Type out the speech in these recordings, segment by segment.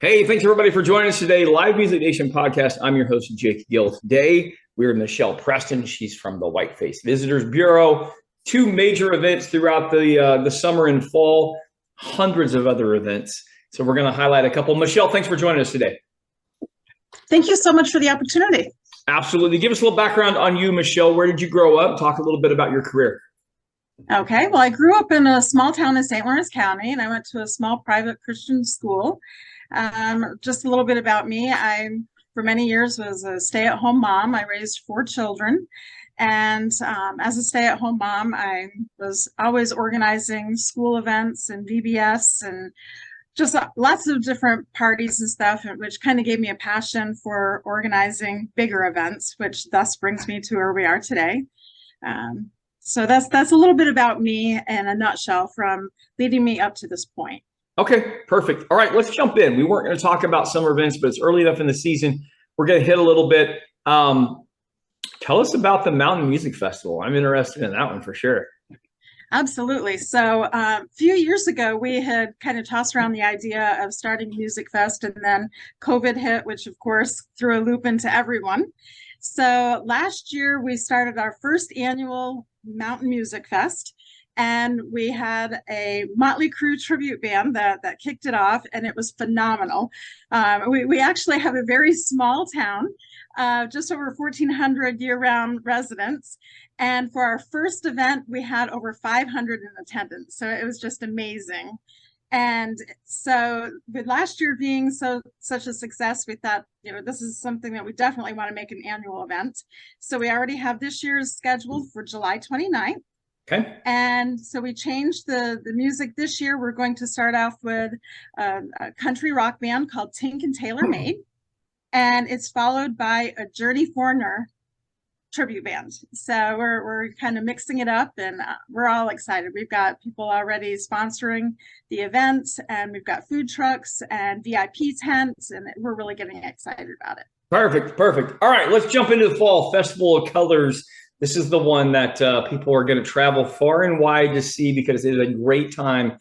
Hey, thanks everybody for joining us today. Live Music Nation podcast. I'm your host, Jake Gill. Today, we're Michelle Preston. She's from the Whiteface Visitors Bureau. Two major events throughout the summer and fall, hundreds of other events. So we're going to highlight a couple. Michelle, thanks for joining us today. Thank you so much for the opportunity. Absolutely. Give us a little background on you, Michelle. Where did you grow up? Talk a little bit about your career. Okay, well, I grew up in a small town in St. Lawrence County, and I went to a small private Christian school. Just a little bit about me. I, for many years, was a stay-at-home mom. I raised 4 children. And as a stay-at-home mom, I was always organizing school events and VBS and just lots of different parties and stuff, which kind of gave me a passion for organizing bigger events, which thus brings me to where we are today. So that's a little bit about me in a nutshell from leading me up to this point. Okay, perfect. All right, let's jump in. We weren't going to talk about summer events, but it's early enough in the season. We're going to hit a little bit. Tell us about the Mountain Music Festival. I'm interested in that one for sure. Absolutely. So a few years ago, we had kind of tossed around the idea of starting Music Fest, and then COVID hit, which of course threw a loop into everyone. So last year, we started our first annual Mountain Music Fest, and we had a Motley Crue tribute band that kicked it off, and it was phenomenal. We actually have a very small town, just over 1,400 year-round residents. And for our first event, we had over 500 in attendance. So it was just amazing. And so with last year being such a success, we thought, this is something that we definitely want to make an annual event. So we already have this year's scheduled for July 29th. Okay. And so we changed the music this year. We're going to start off with a country rock band called Tink and Taylor Made. And it's followed by a Journey Foreigner tribute band. So we're kind of mixing it up, and we're all excited. We've got people already sponsoring the events, and we've got food trucks and VIP tents, and we're really getting excited about it. Perfect. All right, let's jump into the fall. Festival of Colors. This is the one that people are going to travel far and wide to see because it is a great time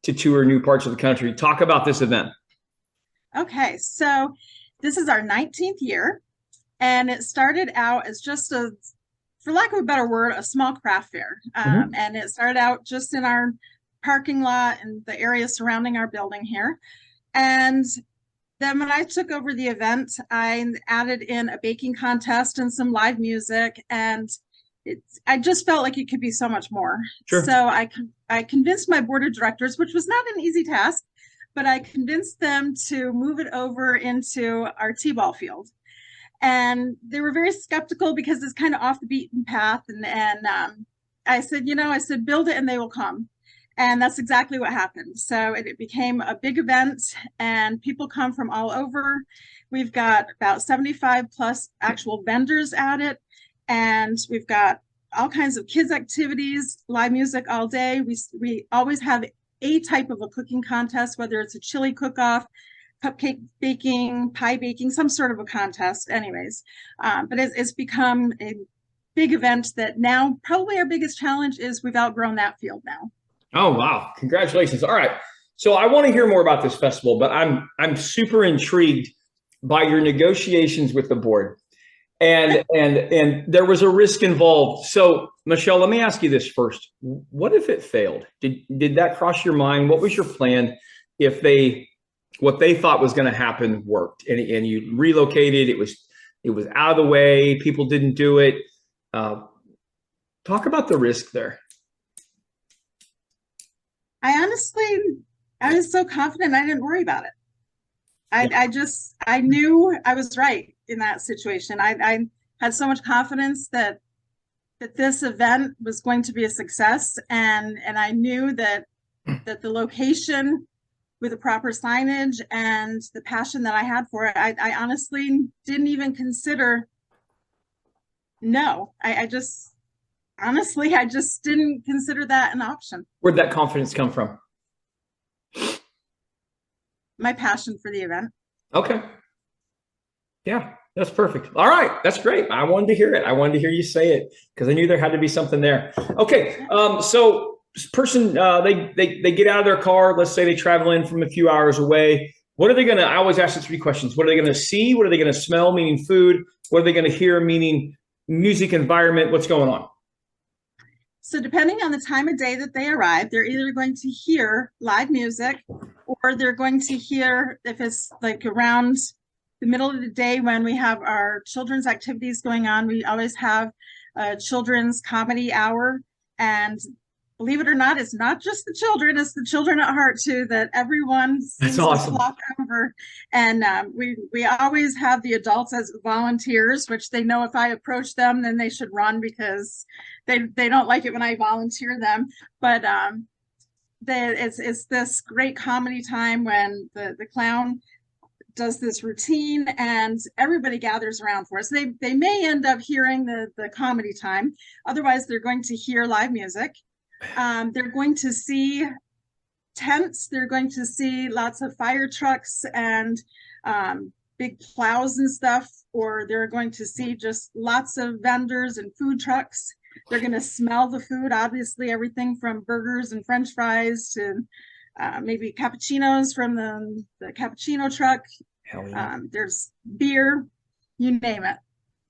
to tour new parts of the country. Talk about this event. Okay, so this is our 19th year. And it started out as just for lack of a better word, a small craft fair. And it started out just in our parking lot and the area surrounding our building here. And then when I took over the event, I added in a baking contest and some live music. And I just felt like it could be so much more. Sure. So I convinced my board of directors, which was not an easy task, but I convinced them to move it over into our T-ball field. And they were very skeptical because it's kind of off the beaten path. And I said, build it and they will come. And that's exactly what happened. So it became a big event, and people come from all over. We've got about 75 plus actual vendors at it. And we've got all kinds of kids activities, live music all day. We always have a type of a cooking contest, whether it's a chili cook-off, cupcake baking, pie baking, some sort of a contest anyways. But it's become a big event that now probably our biggest challenge is we've outgrown that field now. Oh, wow. Congratulations. All right. So I want to hear more about this festival, but I'm super intrigued by your negotiations with the board. And there was a risk involved. So Michelle, let me ask you this first. What if it failed? Did that cross your mind? What was your plan if what they thought was going to happen worked, and you relocated? It was out of the way. People didn't do it. Talk about the risk there. I was so confident I didn't worry about it. I knew I was right in that situation. I had so much confidence that this event was going to be a success, and I knew that the location with the proper signage and the passion that I had for it, I honestly didn't even consider no. I just didn't consider that an option. Where'd that confidence come from? My passion for the event. Okay. Yeah, that's perfect. All right, that's great. I wanted to hear it. I wanted to hear you say it because I knew there had to be something there. Okay, so person, they get out of their car. Let's say they travel in from a few hours away. What are they going to, I always ask the three questions. What are they going to see? What are they going to smell, meaning food? What are they going to hear, meaning music, environment? What's going on? So depending on the time of day that they arrive, they're either going to hear live music, or they're going to hear, if it's like around the middle of the day when we have our children's activities going on, we always have a children's comedy hour. And believe it or not, it's not just the children, it's the children at heart too, that everyone seems to flock over. And we always have the adults as volunteers, which they know if I approach them, then they should run because they don't like it when I volunteer them. But it's this great comedy time when the clown does this routine and everybody gathers around for us. They may end up hearing the comedy time. Otherwise, they're going to hear live music. They're going to see tents. They're going to see lots of fire trucks and big plows and stuff, or they're going to see just lots of vendors and food trucks. They're going to smell the food, obviously everything from burgers and French fries to maybe cappuccinos from the cappuccino truck. Hell yeah. There's beer, you name it.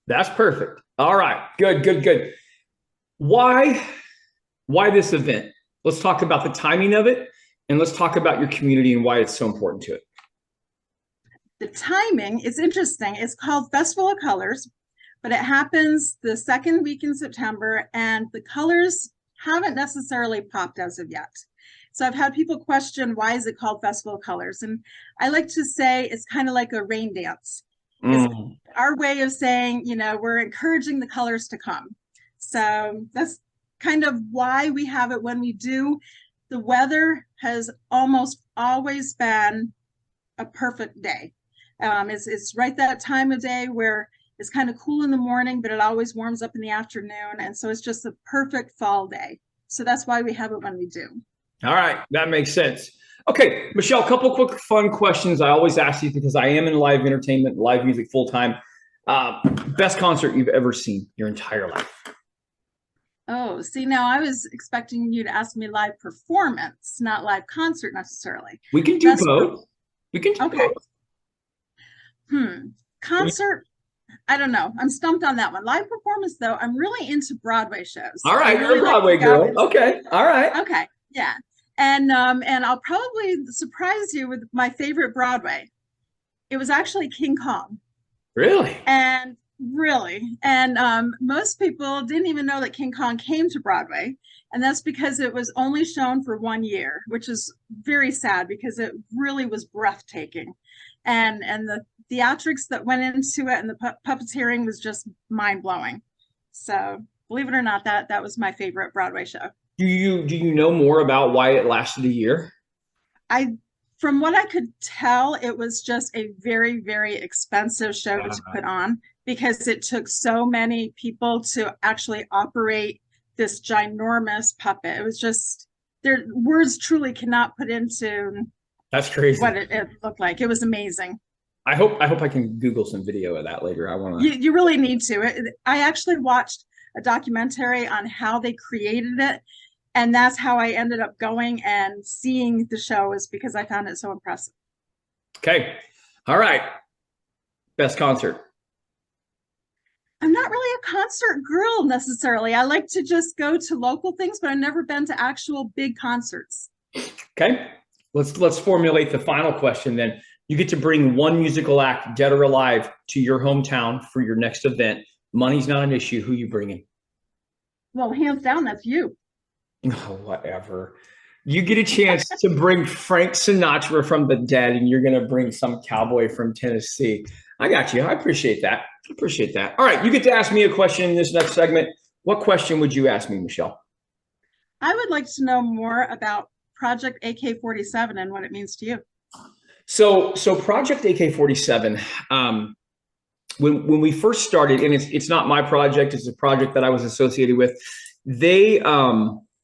That's perfect. All right, good. Why this event? Let's talk about the timing of it, and let's talk about your community and why it's so important to it. The timing is interesting. It's called Festival of Colors, but it happens the second week in September, and the colors haven't necessarily popped as of yet. So I've had people question, why is it called Festival of Colors? And I like to say it's kind of like a rain dance. It's our way of saying, we're encouraging the colors to come. So that's kind of why we have it when we do. The weather has almost always been a perfect day. It's right that time of day where it's kind of cool in the morning, but it always warms up in the afternoon. And so it's just a perfect fall day. So that's why we have it when we do. All right, that makes sense. Okay, Michelle, a couple quick fun questions I always ask you because I am in live entertainment, live music full time. Best concert you've ever seen your entire life? Oh, see, now I was expecting you to ask me live performance, not live concert necessarily. We can do both. We can do both. Concert, I don't know. I'm stumped on that one. Live performance, though, I'm really into Broadway shows. All right, you're a Broadway girl. Okay, all right. Okay, yeah. And I'll probably surprise you with my favorite Broadway. It was actually King Kong. Really? And most people didn't even know that King Kong came to Broadway. And that's because it was only shown for 1 year, which is very sad because it really was breathtaking. And the theatrics that went into it and the puppeteering was just mind-blowing. So believe it or not, that was my favorite Broadway show. Do you know more about why it lasted a year? From what I could tell, it was just a very, very expensive show to put on because it took so many people to actually operate this ginormous puppet. It was just, words truly cannot put into that's crazy what it looked like. It was amazing. I hope I can Google some video of that later. I want to. You really need to. I actually watched a documentary on how they created it. And that's how I ended up going and seeing the show, is because I found it so impressive. Okay. All right. Best concert. I'm not really a concert girl necessarily. I like to just go to local things, but I've never been to actual big concerts. Okay. Let's formulate the final question then. You get to bring one musical act, dead or alive, to your hometown for your next event. Money's not an issue. Who you bringing? Well, hands down, that's you. Oh, whatever. You get a chance to bring Frank Sinatra from the dead, and you're going to bring some cowboy from Tennessee. I got you. I appreciate that. All right. You get to ask me a question in this next segment. What question would you ask me, Michelle? I would like to know more about Project AK-47 and what it means to you. So Project AK-47, when we first started, and it's not my project, it's a project that I was associated with.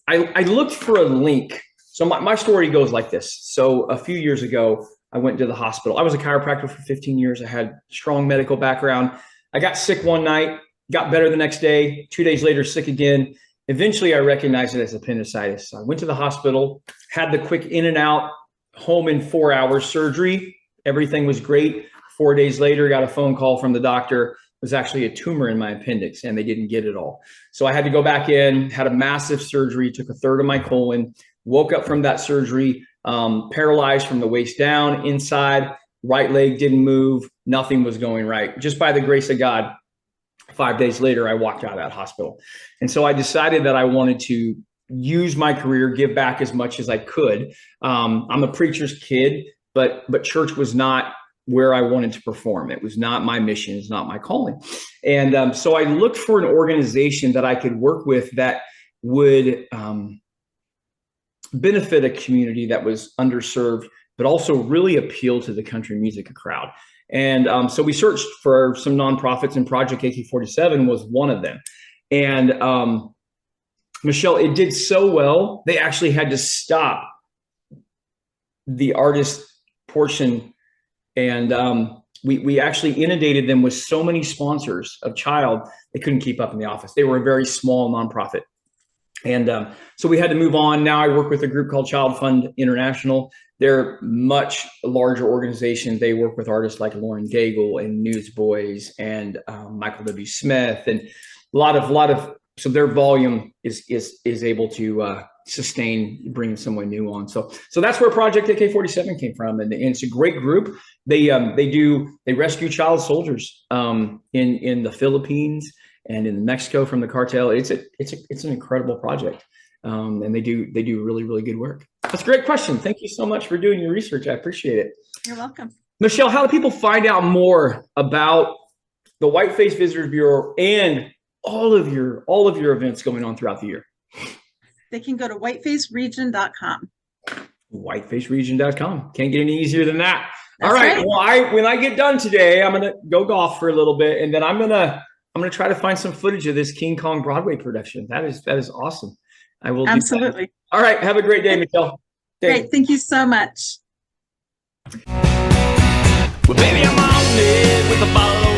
I looked for a link. So my story goes like this. So a few years ago, I went to the hospital. I was a chiropractor for 15 years. I had strong medical background. I got sick one night, got better the next day, 2 days later, sick again. Eventually, I recognized it as appendicitis. So I went to the hospital, had the quick in and out, home in 4 hours surgery, Everything was great. 4 days later, got a phone call from the doctor. It was actually a tumor in my appendix, and they didn't get it all. So I had to go back in, had a massive surgery, took a third of my colon, woke up from that surgery, paralyzed from the waist down, inside, right leg didn't move, nothing was going right. Just by the grace of God, 5 days later, I walked out of that hospital. And so I decided that I wanted to use my career, give back as much as I could. I'm a preacher's kid, but church was not where I wanted to perform. It was not my mission. It's not my calling. And so I looked for an organization that I could work with that would benefit a community that was underserved, but also really appeal to the country music crowd. And so we searched for some nonprofits, and Project AK-47 was one of them. And Michelle, it did so well, they actually had to stop the artist portion. And we actually inundated them with so many sponsors of child, they couldn't keep up in the office. They were a very small nonprofit. And so we had to move on. Now I work with a group called Child Fund International. They're much larger organization. They work with artists like Lauren Daigle and Newsboys and Michael W. Smith, and a lot of. So their volume is able to sustain bringing someone new on. So that's where Project AK-47 came from, and it's a great group. They rescue child soldiers in the Philippines and in Mexico from the cartel. It's an incredible project, and they do really, really good work. That's a great question. Thank you so much for doing your research. I appreciate it. You're welcome. Michelle, how do people find out more about the Whiteface Visitors Bureau and all of your events going on throughout the year? They can go to whitefaceregion.com. Whitefaceregion.com. Can't get any easier than that. That's all right. right. Well, when I get done today, I'm gonna go golf for a little bit, and then I'm gonna try to find some footage of this King Kong Broadway production. That is awesome. I will Absolutely. do that. All right. Have a great day, Michelle. Great. Thank you so much. Well, baby, I'm on it with a bottle